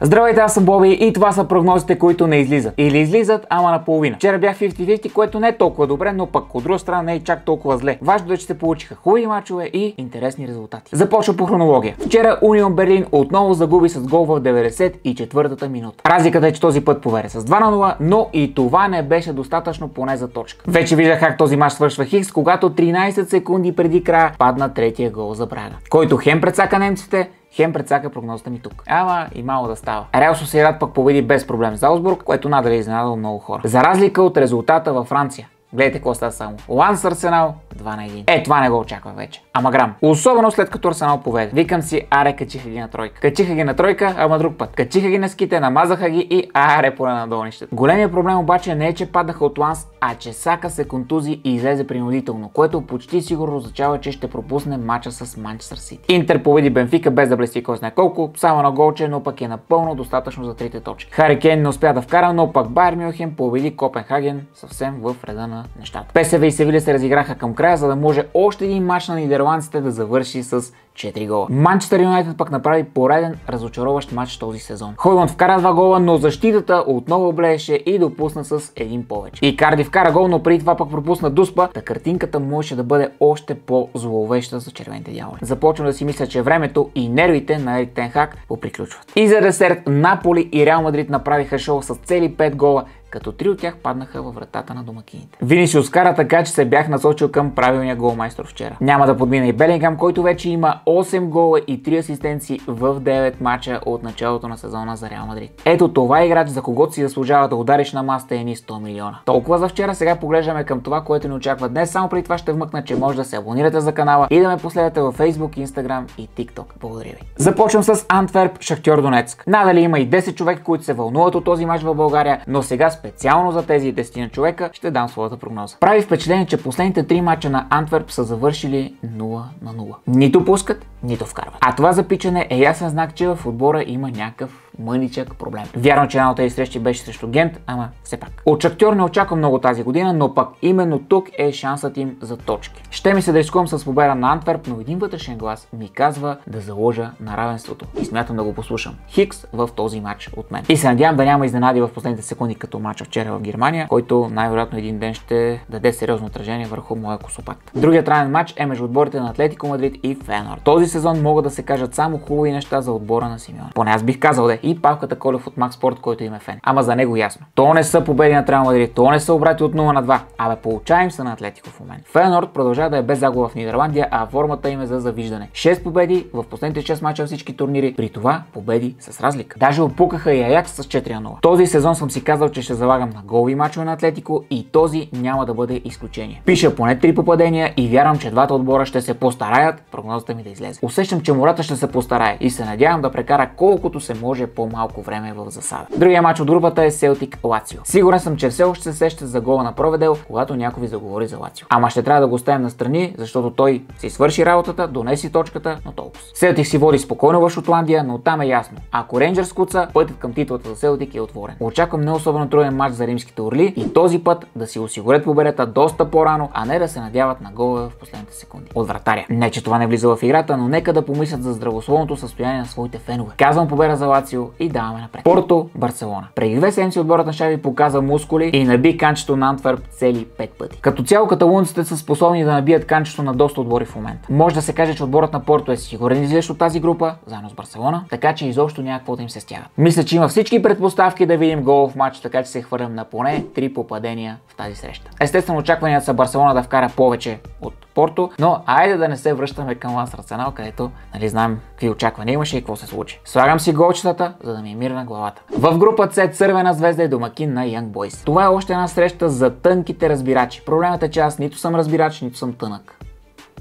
Здравейте, аз съм Боби и това са прогнозите, които не излизат. Или излизат, ама наполовина. Вчера бях 50-50, което не е толкова добре, но пък от друга страна не е чак толкова зле. Важно е, че се получиха хубави мачове и интересни резултати. Започва по хронология. Вчера Унион Берлин отново загуби с гол в 94-та минута. Разликата е, че този път поведе с 2-0, но и това не беше достатъчно поне за точка. Вече виждах как този мач свършва Хикс, когато 13 секунди преди края падна третия гол за Брага, който хем прецака немците, хем прецака прогнозата ми тук. Ама и мало да става. Реал Сосиедад пък победи без проблем Залцбург, което надали е изненадало много хора. За разлика от резултата във Франция. Гледайте какво става само. Ланс Арсенал 2-1. Това не го очаква вече. Ама грам. Особено след като Арсенал поведе. Викам си, аре, качиха ги на тройка. Качиха ги на тройка, ама друг път. Качиха ги на ските, намазаха ги и аре поне на долнището. Големият проблем обаче не е, че падаха от Ланс, а че Сака се контузи и излезе принудително, което почти сигурно означава, че ще пропусне матча с Манчестър Сити. Интер победи Бенфика без да блести кой знае колко, само на голче, но пък е напълно достатъчно за трите точки. Хари Кейн не успя да вкара, но пък Байер Мюнхен победи Копенхаген съвсем в реда на нещата. ПСВ и Севиля се разиграха към края, за да може още един мач на нидерландците да завърши с 4 гола. Манчестър Юнайтед пък направи пореден разочароващ матч този сезон. Хойланд вкара 2 гола, но защитата отново блееше и допусна с един повече. И Карди вкара гол, но преди това пък пропусна Дуспа, та картинката можеше да бъде още по-зловеща за червените дяволи. Започвам да си мисля, че времето и нервите на Ерик Тен Хаг поприключват. И за десерт Наполи и Реал Мадрид направиха шоу с цели 5 гола, като 3 от тях паднаха във вратата на домакините. Винисиус кара така, че се бях насочил към правилния голмайстор вчера. Няма да подмина и Белингам, който вече има 8 гола и 3 асистенции в 9 мача от началото на сезона за Реал Мадрид. Ето това е играч, за когото си заслужава да удариш на масата едни 100 милиона. Толкова за вчера, сега поглеждаме към това, което ни очаква днес. Само преди това ще вмъкна, че може да се абонирате за канала и да ме последвате във Facebook, Instagram и TikTok. Благодаря ви. Започвам с Антверп, Шахтьор Донецк. Надали има и 10 човека, които се вълнуват от този мач в България, но сега специално за тези 10 човека ще дам своята прогноза. Прави впечатление, че последните 3 мача на Антверп са завършили 0-0. Нито пускат, нито вкарват. А това запичане е ясен знак, че в отбора има някакъв мъничък проблем. Вярно, че една от тези срещи беше срещу Гент, ама все пак. От Шахтьор не очаквам много тази година, но пък именно тук е шансът им за точки. Ще ми се да рискувам с победа на Антверп, но един вътрешен глас ми казва да заложа на равенството и смятам да го послушам. Хикс в този матч от мен. И се надявам да няма изненади в последните секунди като матча вчера в Германия, който най-вероятно един ден ще даде сериозно отражение върху моя косопат. Другият траен матч е между отборите на Атлетико Мадрид и Фейенорд. Този сезон могат да се кажат само хубави неща за отбора на Симеоне. Поне аз бих казал и Павката Колев от Макс Спорт, който им е фен. Ама за него ясно. То не са победи на Реал Мадрид, то не са обрати от 0-2. Абе, получаем се на Атлетико в момента. Фейенорд продължава да е без загуба в Нидерландия, а формата им е за завиждане. 6 победи в последните 6 мача всички турнири, при това победи с разлика. Даже опукаха и Аякс с 4-0. Този сезон съм си казал, че ще залагам на голови мачове на Атлетико и този няма да бъде изключение. Пиша поне 3 попадения и вярвам, че двата отбора ще се постараят прогнозата ми да излезе. Усещам, че Мората ще се постарае и се надявам да прекара колкото се може по-малко време в засада. Другия мач от групата е Селтик Лацио. Сигурен съм, че все още се сеща за гола на Проведел, когато някой ви заговори за Лацио. Ама ще трябва да го оставим настрани, защото той си свърши работата, донеси точката, но толкова. Селтик си води спокойно в Шотландия, но там е ясно. Ако Рейнджърс куца, пътят към титлата за Селтик е отворен. Очаквам не особено труден мач за римските орли и този път да си осигурят победата доста по-рано, а не да се надяват на гола в последните секунди от вратаря. Не, че това не влиза в играта, но нека да помислят за здравословното състояние на своите фенове. Казвам победа за Лацио и даваме напред. Порто, Барселона. Преди 2 седмици отборът на Шави показа мускули и наби канчето на Антверп цели 5 пъти. Като цяло каталунците са способни да набият канчето на доста отбори в момента. Може да се каже, че отборът на Порто е сигурен излез от тази група, заедно с Барселона, така че изобщо няма какво да им се стяга. Мисля, че има всички предпоставки да видим гол в матч, така че се хвърлям на поне 3 попадения в тази среща. Естествено, очакванията са Барселона да вкара повече от Порто, но айде да не се връщаме към Ланс Арсенал, където нали знаем какви очаквания имаше и какво се случи. Слагам си голчетата, за да ми е мир на главата. В група С Цървена звезда е домакин на Young Boys. Това е още една среща за тънките разбирачи. Проблемът е, че аз нито съм разбирач, нито съм тънък.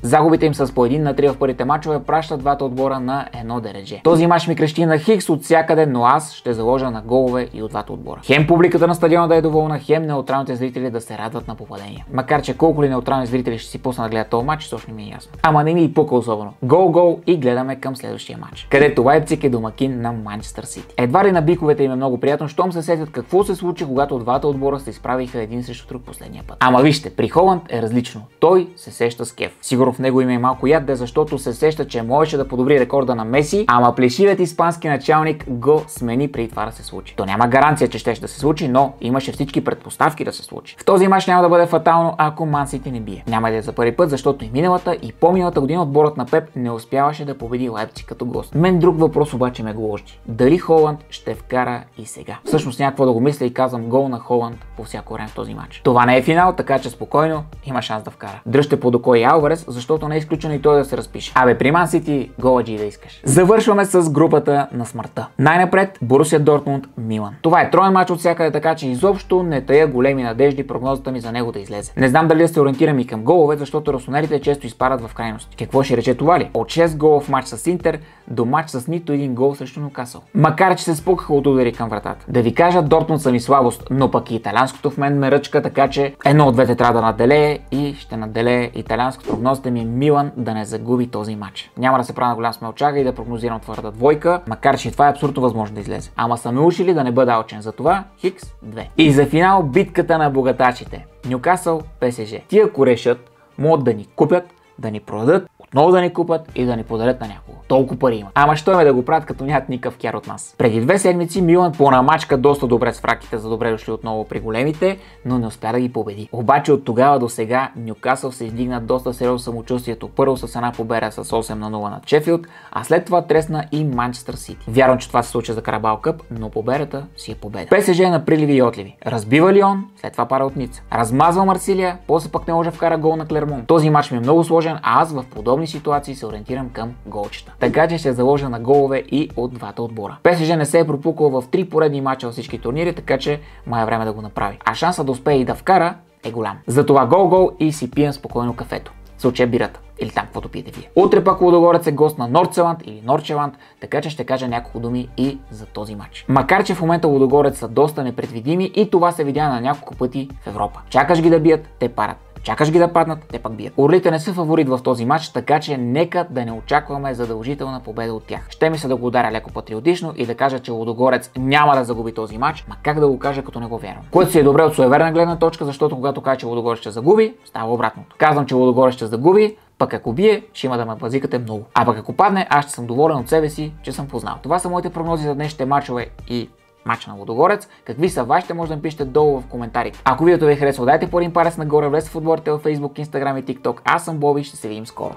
Загубите им с по 1-3 в първите мачове пращат двата отбора на едно дередже. Този мач ми крещи на Хикс от всякъде, но аз ще заложа на голове и от двата отбора. Хем публиката на стадиона да е доволна, хем неутралните зрители да се радват на попадения. Макар че колко ли неутрални зрители ще си пуснат да гледат този мач, точно ми е ясно. Ама не ми и пука особено. Гол и гледаме към следващия мач, където Лайпциг е домакин на Манчестър Сити. Едва ли на биковете им е много приятно, щом се сетят какво се случи, когато двата отбора се изправиха един срещу друг последния път. Ама вижте, при Холанд е различно. Той се сеща с кеф. Сигурно Сигурно в него има и малко яд, защото се сеща, че можеше да подобри рекорда на Меси, ама плешивият испански началник го смени преди това да се случи. То няма гаранция, че ще да се случи, но имаше всички предпоставки да се случи. В този мач няма да бъде фатално, ако Ман Сити не бие. Няма да е за първи път, защото и миналата и по-миналата година отборът на Пеп не успяваше да победи Лайпциг като гост. Мен друг въпрос обаче ме гложди. Дали Холанд ще вкара и сега? Всъщност някакво да го мисля и казвам гол на Холанд по всяко време в този мач. Това не е финал, така че спокойно има шанс да вкара. Дръжте под око и Алварес, защото не е изключено и той да се разпише. Абе, при Ман Сити голаджи да искаш. Завършваме с групата на смъртта. Най-напред Борусия Дортмунд Милан. Това е троен мач от всякъде, така че изобщо не тая големи надежди прогнозата ми за него да излезе. Не знам дали да се ориентирам и към голове, защото росонерите често изпадат в крайности. Какво ще рече това ли? От 6 гола в мач с Интер до мач с нито един гол срещу Нюкасъл. Макар че се спукаха от удари към вратата. Да ви кажа, Дортмунд са ми слабост, но пък и италианското в мен ме ръчка, така че едно от двете трябва да наделее и ще наделее италианското. Прогнозата ми е Милан да не загуби този мач. Няма да се правя на голям смелчага и да прогнозирам твърда двойка, макар че това е абсолютно възможно да излезе. Ама са ме учили да не бъда алчен, затова Хикс 2. И за финал битката на богатачите. Нюкасъл ПСЖ. Тия ако решат, могат да ни купят, да ни продадат, отново да ни купат и да ни подарят на някого. Толкова пари има. Ама що ме да го правят, като нямат никакъв кяр от нас. Преди 2 седмици Милан понамачка доста добре с фраките, за добре дошли отново при големите, но не успя да ги победи. Обаче от тогава до сега Нюкасъл се издигна доста сериозно самочувствието. Първо с една победа с 8-0 над Шефилд, а след това тресна и Манчестър Сити. Вярвам, че това се случи за Карабал Къп, но победата си е победа. ПСЖ е на приливи и отливи. Разбива Лион, след това пара от Ница. Размазва Марсилия, после пък не може да вкара гол на Клермон. Този мач ми е много сложен, а аз в подобни ситуации се ориентирам към голчета. Така че ще заложа на голове и от двата отбора. ПСЖ не се е пропукал в 3 поредни мача във всички турнири, така че май е време да го направи. А шанса да успее и да вкара е голям. Затова гол и си пием спокойно кафето. В случая бирата. Или там каквото пиете вие. Утре пак Лудогорец е гост на Нордселанд или Норчеланд, така че ще кажа няколко думи и за този матч. Макар че в момента Лудогорец са доста непредвидими и това се видя на няколко пъти в Европа. Чакаш ги да бият, те парат. Чакаш ги да паднат, те пак бият. Орлите не са фаворит в този матч, така че нека да не очакваме задължителна победа от тях. Ще ми се да го ударя леко патриотично и да кажа, че Лудогорец няма да загуби този матч, ма как да го кажа, като не го вярвам. Което си е добре от суеверна гледна точка, защото когато кажа, че Лудогорец ще загуби, става обратното. Казвам, че Лудогорец ще загуби, пък ако бие, ще има да ме базикате много. А пък ако падне, аз ще съм доволен от себе си, че съм познал. Това са моите прогнози за днешните мачове и матч на Лудогорец. Какви са вашите, може да ми пишете долу в коментарите. Ако видеото ви е харесало, дайте по един палец нагоре, влезте в отборите във Facebook, Instagram и TikTok. Аз съм Боби и ще се видим скоро.